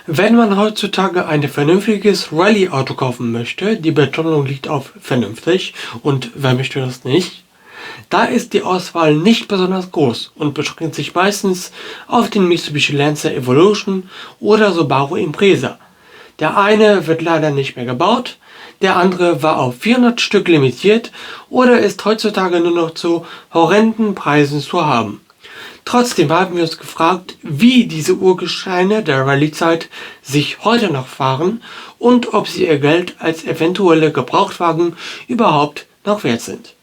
Wenn man heutzutage ein vernünftiges Rallye-Auto kaufen möchte, die Betonung liegt auf vernünftig und wer möchte das nicht, da ist die Auswahl nicht besonders groß und beschränkt sich meistens auf den Mitsubishi Lancer Evolution oder Subaru Impreza. Der eine wird leider nicht mehr gebaut, der andere war auf 400 Stück limitiert oder ist heutzutage nur noch zu horrenden Preisen zu haben. Trotzdem haben wir uns gefragt, wie diese Urgesteine der Rallye-Zeit sich heute noch fahren und ob sie ihr Geld als eventuelle Gebrauchtwagen überhaupt noch wert sind.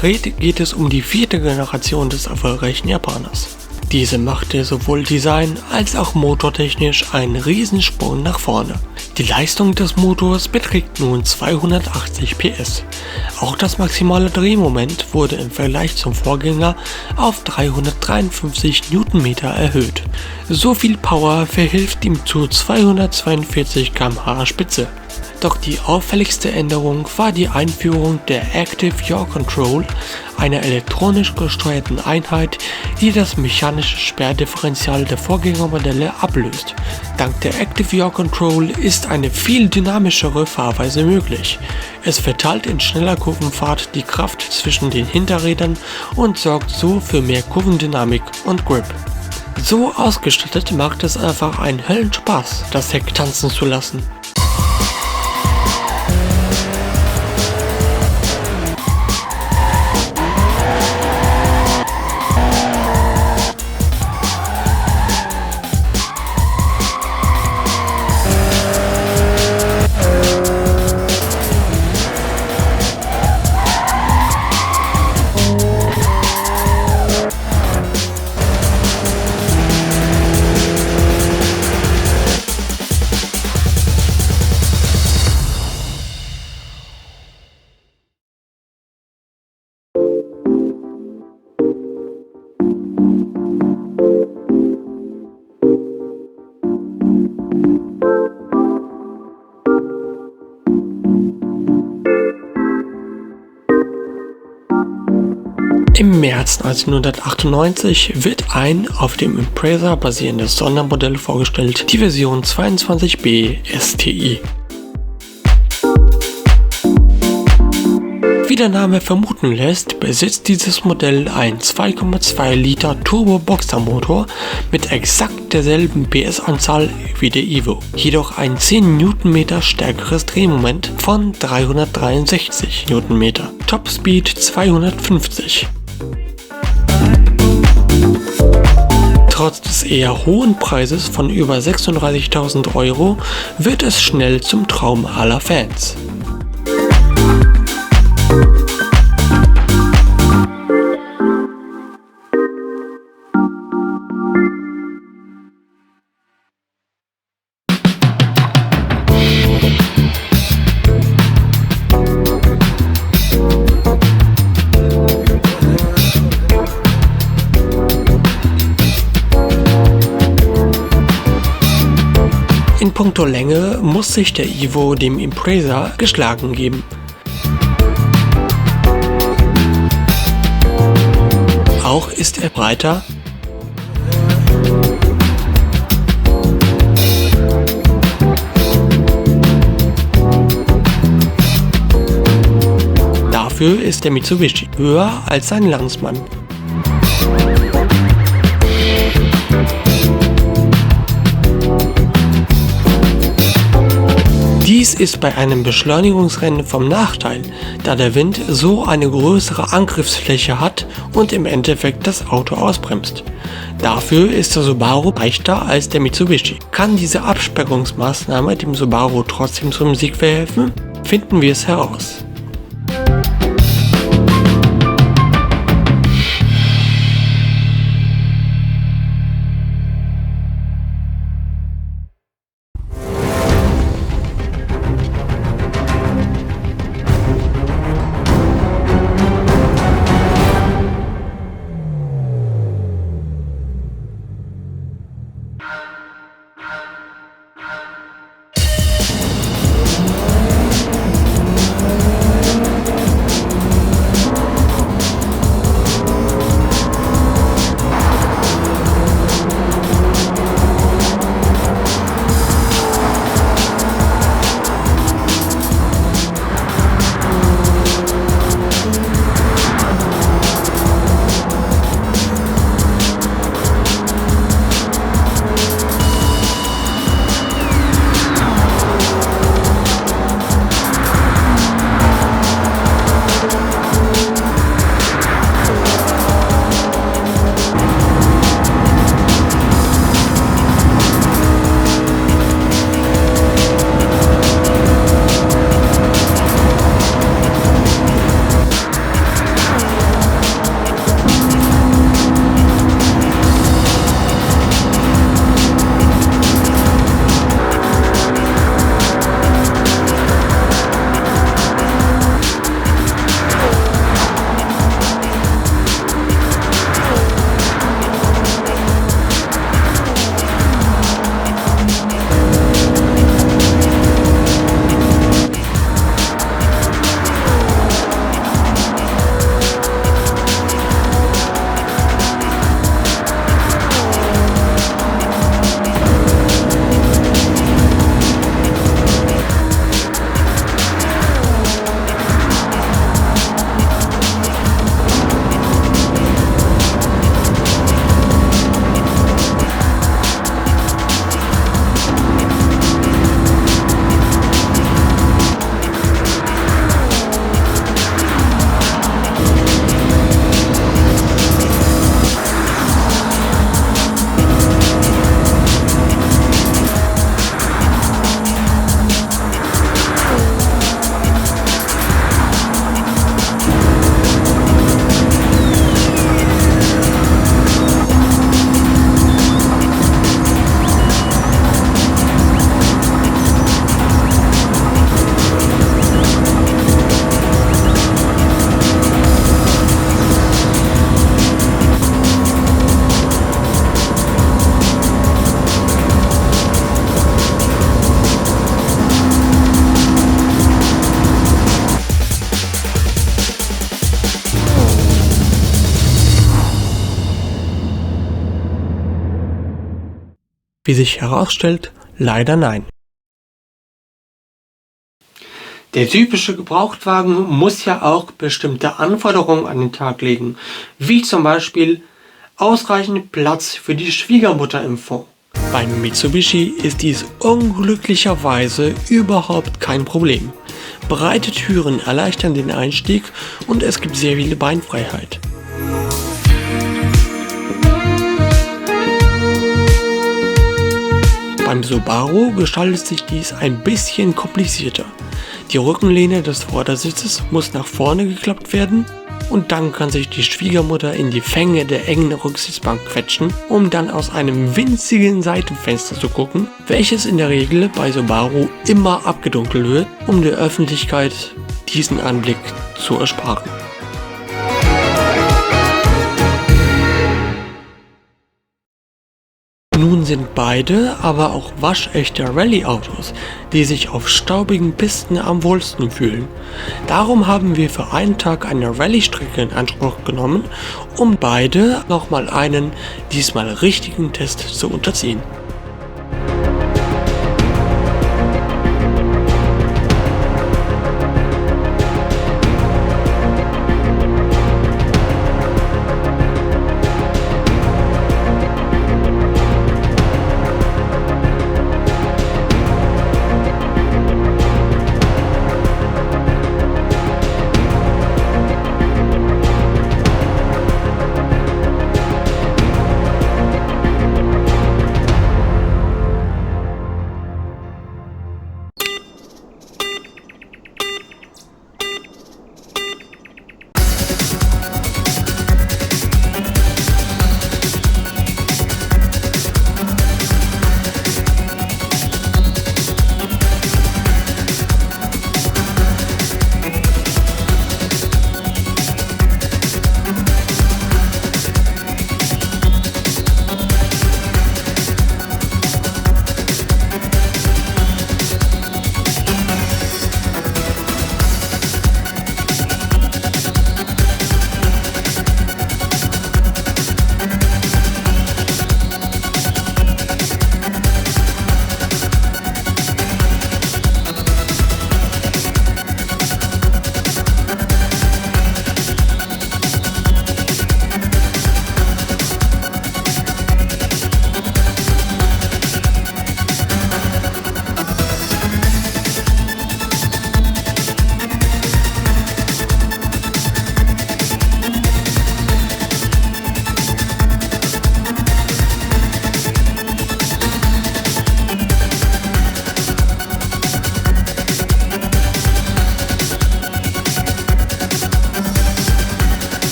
Konkret geht es um die 4. Generation des erfolgreichen Japaners. Diese machte sowohl design- als auch motortechnisch einen Riesensprung nach vorne. Die Leistung des Motors beträgt nun 280 PS. Auch das maximale Drehmoment wurde im Vergleich zum Vorgänger auf 353 Newtonmeter erhöht. So viel Power verhilft ihm zu 242 km/h Spitze. Doch die auffälligste Änderung war die Einführung der Active Yaw Control, einer elektronisch gesteuerten Einheit, die das mechanische Sperrdifferential der Vorgängermodelle ablöst. Dank der Active Yaw Control ist eine viel dynamischere Fahrweise möglich. Es verteilt in schneller Kurvenfahrt die Kraft zwischen den Hinterrädern und sorgt so für mehr Kurvendynamik und Grip. So ausgestattet macht es einfach einen Höllenspaß, das Heck tanzen zu lassen. Im März 1998 wird ein auf dem Impreza basierendes Sondermodell vorgestellt, die Version 22B STI. Wie der Name vermuten lässt, besitzt dieses Modell einen 2,2 Liter Turbo-Boxermotor mit exakt derselben PS-Anzahl wie der Evo, jedoch ein 10 Newtonmeter stärkeres Drehmoment von 363 Newtonmeter, Topspeed 250. Trotz des eher hohen Preises von über 36.000 Euro wird es schnell zum Traum aller Fans. In puncto Länge muss sich der Evo dem Impreza geschlagen geben. Auch ist er breiter, dafür ist der Mitsubishi höher als sein Landsmann. Dies ist bei einem Beschleunigungsrennen vom Nachteil, da der Wind so eine größere Angriffsfläche hat und im Endeffekt das Auto ausbremst. Dafür ist der Subaru leichter als der Mitsubishi. Kann diese Absperrungsmaßnahme dem Subaru trotzdem zum Sieg verhelfen? Finden wir es heraus. Wie sich herausstellt, leider nein. Der typische Gebrauchtwagen muss ja auch bestimmte Anforderungen an den Tag legen, wie zum Beispiel ausreichend Platz für die Schwiegermutter im Fond. Beim Mitsubishi ist dies unglücklicherweise überhaupt kein Problem. Breite Türen erleichtern den Einstieg und es gibt sehr viel Beinfreiheit. Beim Subaru gestaltet sich dies ein bisschen komplizierter. Die Rückenlehne des Vordersitzes muss nach vorne geklappt werden und dann kann sich die Schwiegermutter in die Fänge der engen Rücksitzbank quetschen, um dann aus einem winzigen Seitenfenster zu gucken, welches in der Regel bei Subaru immer abgedunkelt wird, um der Öffentlichkeit diesen Anblick zu ersparen. Nun sind beide aber auch waschechte Rallye-Autos, die sich auf staubigen Pisten am wohlsten fühlen. Darum haben wir für einen Tag eine Rallye-Strecke in Anspruch genommen, um beide nochmal einen, diesmal richtigen Test zu unterziehen.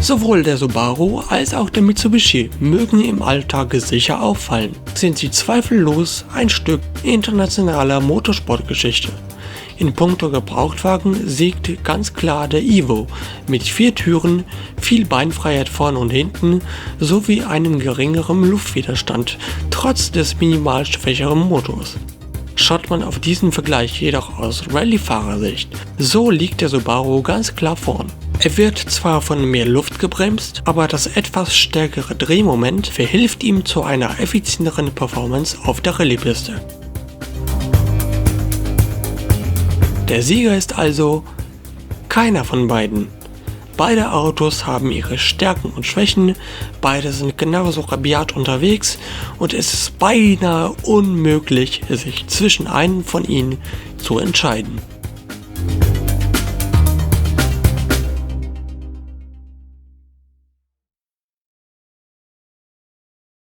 Sowohl der Subaru als auch der Mitsubishi mögen im Alltag sicher auffallen, sind sie zweifellos ein Stück internationaler Motorsportgeschichte. In puncto Gebrauchtwagen siegt ganz klar der Evo mit 4 Türen, viel Beinfreiheit vorn und hinten sowie einem geringeren Luftwiderstand, trotz des minimal schwächeren Motors. Schaut man auf diesen Vergleich jedoch aus Rallye-Fahrersicht, so liegt der Subaru ganz klar vorn. Er wird zwar von mehr Luft gebremst, aber das etwas stärkere Drehmoment verhilft ihm zu einer effizienteren Performance auf der Rallye-Piste. Der Sieger ist also keiner von beiden. Beide Autos haben ihre Stärken und Schwächen, beide sind genauso rabiat unterwegs und es ist beinahe unmöglich, sich zwischen einem von ihnen zu entscheiden.